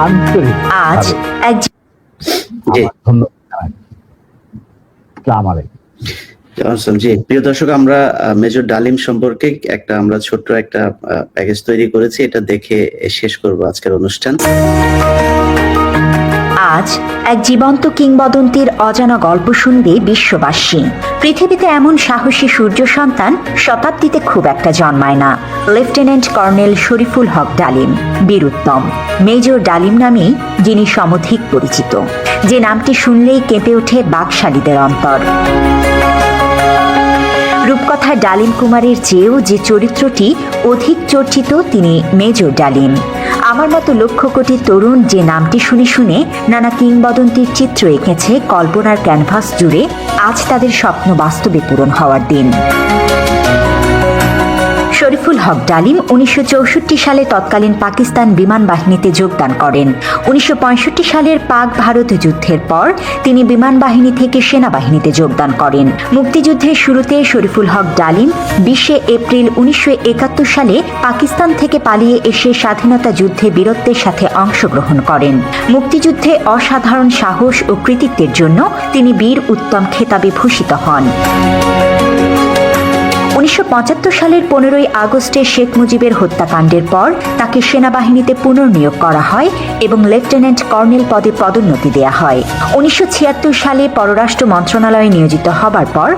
আন্তরিক আজ এক জি প্রিয় দর্শক, আমরা মেজর ডালিম সম্পর্কে আমরা ছোট্ট একটা প্যাকেজ তৈরি করেছি, এটা দেখে শেষ করব আজকের অনুষ্ঠান। আজ এক জীবন্ত কিংবদন্তির অজানা গল্প শুনবে বিশ্ববাসী। পৃথিবীতে এমন সাহসী সূর্য সন্তান শতাব্দীতে খুব একটা জন্মায় না। লেফটেন্যান্ট কর্নেল শরীফুল হক ডালিম, বীরুত্তম মেজর ডালিম নামেই যিনি সমধিক পরিচিত, যে নামটি শুনলেই কেঁপে ওঠে বাকশালীদের অন্তর। রূপকথার ডালিম কুমারের চেয়েও যে চরিত্রটি অধিক চর্চিত তিনি মেজর ডালিম। আমার মতো লক্ষ কোটি তরুণ যে নামটি শুনে শুনে নানা কিংবদন্তির চিত্র এঁকেছে কল্পনার ক্যানভাস জুড়ে, আজ তাদের স্বপ্ন বাস্তবে পূরণ হওয়ার দিন। শরীফুল হক ডালিম 1964 সালে তৎকালীন পাকিস্তান বিমান বাহিনীতে যোগদান করেন। 1965 সালের পাক ভারত যুদ্ধের পর তিনি বিমান বাহিনী থেকে সেনাবাহিনীতে যোগদান করেন। মুক্তিযুদ্ধের শুরুতে শরীফুল হক ডালিম 20 এপ্রিল 1971 সালে পাকিস্তান থেকে পালিয়ে এসে স্বাধীনতা যুদ্ধে বীরত্বের সাথে অংশগ্রহণ করেন। মুক্তিযুদ্ধে অসাধারণ সাহস ও কৃতিত্বের জন্য তিনি বীর উত্তম খেতাবে ভূষিত হন। 1975 সালের 15 আগস্টে শেখ মুজিবের হত্যাকাণ্ডের পর তাকে সেনাবাহিনীতে পুনর্নিয়োগ করা হয় এবং লেফটেন্যান্ট কর্নেল পদে পদোন্নতি দেয়া হয়। 1976 সালে পররাষ্ট্র মন্ত্রণালয়ে নিয়োজিত হবার পর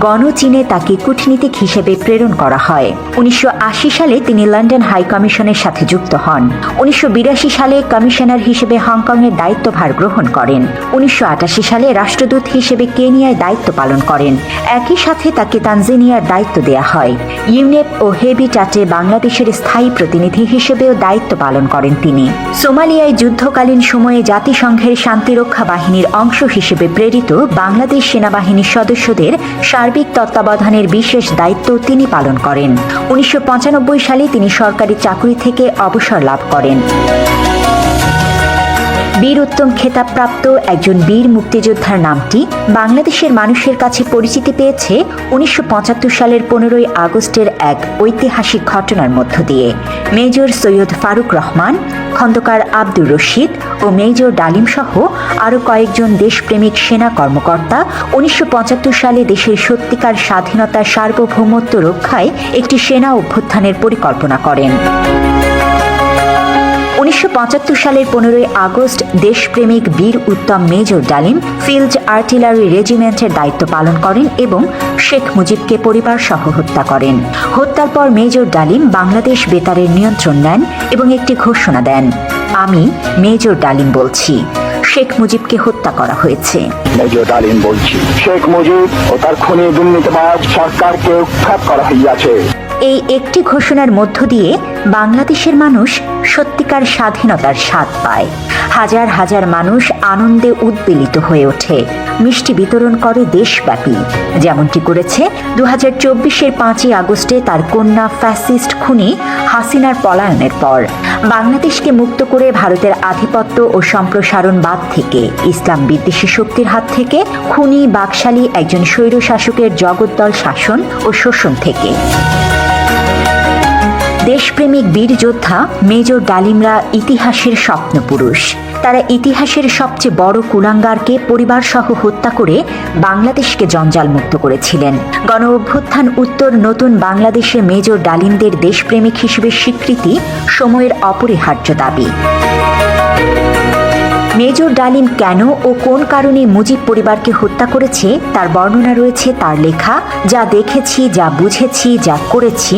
গণচীনে তাকে কূটনীতিক হিসেবে প্রেরণ করা হয়। 1980 সালে তিনি লন্ডন হাই কমিশনের সাথে যুক্ত হন। 1982 সালে কমিশনার হিসেবে হংকংয়ের দায়িত্বভার গ্রহণ করেন। 1988 সালে রাষ্ট্রদূত হিসেবে কেনিয়ায় দায়িত্ব পালন করেন। একই সাথে তাকে তানজানিয়ার দায়িত্ব দেয়া হয়। ইউনেপ ও হেবিটাটে বাংলাদেশের স্থায়ী প্রতিনিধি হিসেবেও দায়িত্ব পালন করেন তিনি। সোমালিয়ায় যুদ্ধকালীন সময়ে জাতিসংঘের শান্তিরক্ষা বাহিনীর অংশ হিসেবে প্রেরিত বাংলাদেশ সেনাবাহিনীর সদস্যদের সার্বিক তত্ত্বাবধানের বিশেষ দায়িত্ব তিনি পালন করেন। 1995 সালে তিনি সরকারি চাকরি থেকে অবসর লাভ করেন। বীর উত্তম খেতাবপ্রাপ্ত একজন বীর মুক্তিযোদ্ধার নামটি বাংলাদেশের মানুষের কাছে পরিচিতি পেয়েছে 1975 সালের 15 আগস্টের এক ঐতিহাসিক ঘটনার মধ্য দিয়ে। মেজর সৈয়দ ফারুক রহমান, খন্দকার আব্দুর রশিদ ও মেজর ডালিম সহ আরও কয়েকজন দেশপ্রেমিক সেনা কর্মকর্তা 1975 সালে দেশের সত্যিকার স্বাধীনতার সার্বভৌমত্ব রক্ষায় একটি সেনা অভ্যুত্থানের পরিকল্পনা করেন। 1975 সালের 15 আগস্ট দেশপ্রেমিক বীর উত্তম মেজর ডালিম ফিল্ড আর্টিলারি রেজিমেন্টের দায়িত্ব পালন করেন এবং শেখ মুজিবকে পরিবার সহ হত্যা করেন। হত্যার পর মেজর ডালিম বাংলাদেশ বেতারের নিয়ন্ত্রণ নেন এবং একটি ঘোষণা দেন, আমি মেজর ডালিম বলছি, শেখ মুজিবকে হত্যা করা হয়েছে। মেজর ডালিম বলছি, শেখ মুজিব ও তার খুনি দুর্নীতিবাজ সরকারকে উৎখাত করা হইয়াছে। এই একটি ঘোষণার মধ্য দিয়ে বাংলাদেশের মানুষ সত্যিকার স্বাধীনতার স্বাদ পায়। হাজার হাজার মানুষ আনন্দে উদ্বেলিত হয়ে ওঠে, মিষ্টি বিতরণ করে দেশব্যাপী, যেমনটি করেছে 2024-এর 5 আগস্টে তার কন্যা ফ্যাসিস্ট খুনি হাসিনার পলায়নের পর। বাংলাদেশকে মুক্ত করে ভারতের আধিপত্য ও সম্প্রসারণবাদ থেকে, ইসলাম বিদ্বেষী শক্তির হাত থেকে, খুনি বাকশালী একজন স্বৈরশাসকের জগদ্দল শাসন ও শোষণ থেকে। দেশপ্রেমিক বীর যোদ্ধা মেজর ডালিমরা ইতিহাসের স্বপ্নপুরুষ। তারা ইতিহাসের সবচেয়ে বড় কুলাঙ্গারকে পরিবার সহ হত্যা করে বাংলাদেশকে জঞ্জাল মুক্ত করেছিলেন। গণ অভ্যুত্থান উত্তর নতুন বাংলাদেশে মেজর ডালিমদের দেশপ্রেমিক হিসেবে স্বীকৃতি সময়ের অপরিহার্য দাবি। মেজর ডালিম কেন ও কোন কারণে মুজিব পরিবারকে হত্যা করেছে তার বর্ণনা রয়েছে তার লেখা যা দেখেছি, যা বুঝেছি, যা করেছি,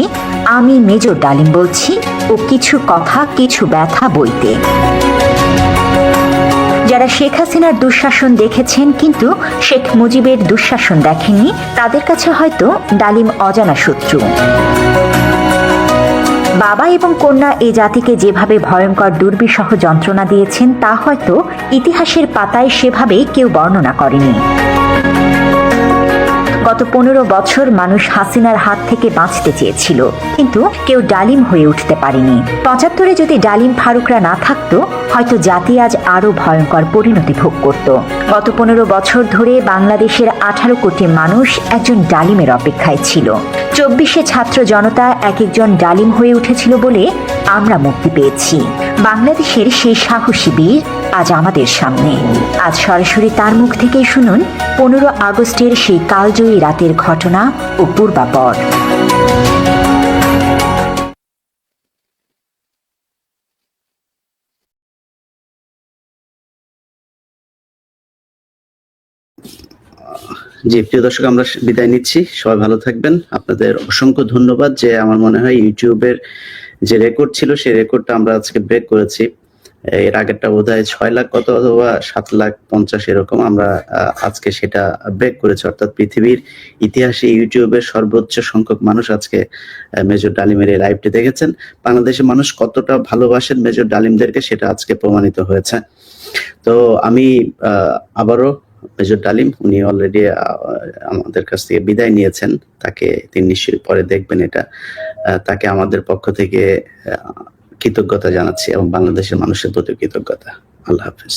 আমি মেজর ডালিম বলছি ও কিছু কথা কিছু ব্যথা বইতে। যারা শেখ হাসিনার দুঃশাসন দেখেছেন কিন্তু শেখ মুজিবের দুঃশাসন দেখেননি, তাদের কাছে হয়তো ডালিম অজানা শত্রু। বাবা এবং কন্যা এ জাতিকে যেভাবে ভয়ঙ্কর দুর্বিষহ যন্ত্রণা দিয়েছেন তা হয়তো ইতিহাসের পাতায় সেভাবে কেউ বর্ণনা করেনি। গত 15 বছর মানুষ হাসিনার হাত থেকে বাঁচতে চেয়েছিল, কিন্তু কেউ ডালিম হয়ে উঠতে পারেনি। 75-এ যদি ডালিম ফারুকরা না থাকতো, হয়তো জাতি আজ আরো ভয়ঙ্কর পরিণতি ভোগ করত। গত 15 বছর ধরে বাংলাদেশের 18 কোটি মানুষ একজন ডালিমের অপেক্ষায় ছিল। 24-এ ছাত্র জনতা এক একজন ডালিম হয়ে উঠেছিল বলে আমরা মুক্তি পেয়েছি। বাংলাদেশের সেই সাহসী বীর আজ আমাদের সামনে। আজ সরাসরি তার মুখ থেকেই শুনুন 15 আগস্টের সেই কালজয়ী রাতের ঘটনা ও পূর্বাপর। জি প্রিয় দর্শক, আমরা বিদায় নিচ্ছি। সবাই ভালো থাকবেন। আপনাদের অসংখ্য ধন্যবাদ। যে আমার মনে হয় ইউটিউবের যে রেকর্ড ছিল সেই রেকর্ডটা আমরা আজকে ব্রেক করেছি। এর আগেরটা বোধহয় 6 লাখ কত অথবা 7,50,000 এরকম, আমরা আজকে সেটা ব্রেক করেছি। অর্থাৎ পৃথিবীর ইতিহাসে ইউটিউবের সর্বোচ্চ সংখ্যক মানুষ আজকে মেজর ডালিমের এই লাইভটি দেখেছেন। বাংলাদেশের মানুষ কতটা ভালোবাসেন মেজর ডালিমদেরকে সেটা আজকে প্রমাণিত হয়েছে। তো আমি আবারও মেজর ডালিম, উনি অলরেডি আমাদের কাছ থেকে বিদায় নিয়েছেন। তিনি নিশ্চয়ই পরে দেখবেন এটা। তাকে আমাদের পক্ষ থেকে কৃতজ্ঞতা জানাচ্ছি এবং বাংলাদেশের মানুষের প্রতি কৃতজ্ঞতা। আল্লাহ হাফেজ।